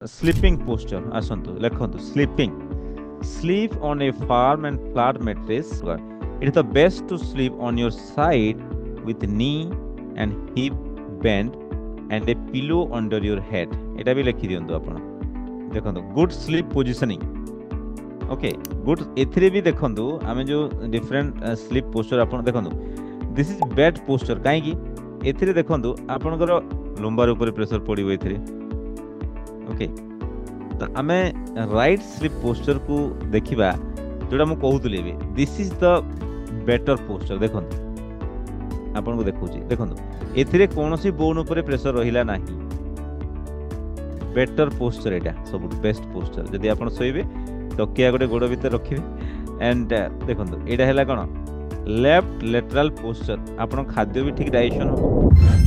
Sleeping posture. Asantu. Lekhantu. Sleeping. Sleep on a firm and flat mattress. It is the best to sleep on your side with knee and hip bent and a pillow under your head. এটা ବି ଲେଖି ଦିଅନ୍ତୁ ଆପଣ ଦେଖନ୍ତୁ good sleep positioning. Okay, good ଏଥିରେ ବି ଦେଖନ୍ତୁ ଆମେ ଯୋଉ different sleep posture ଆପଣ ଦେଖନ୍ତୁ this is bed posture କାହିଁକି ଏଥିରେ ଦେଖନ୍ତୁ ଆପଣଙ୍କର ଲମ୍ବାର ଉପରେ ପ୍ରେସର ପଡ଼ିବ ଏଥିରେ. ओके तो आम राइट स्लीप पोस्चर को देखा जोटा मुझे कहूली this is the better posture देखो आपन को देखो ए कौन सी बोन उपर प्रेशर रहा ना बेटर पोस्चर यहाँ सब बेस्ट पोस्चर जदि आप शोबे तकिया गोटे गोड़ भर रखिए एंड देखो यहाँ है कौन लेफ्ट लेटराल पोस्चर आप खाद्य भी ठीक डाइजेशन हो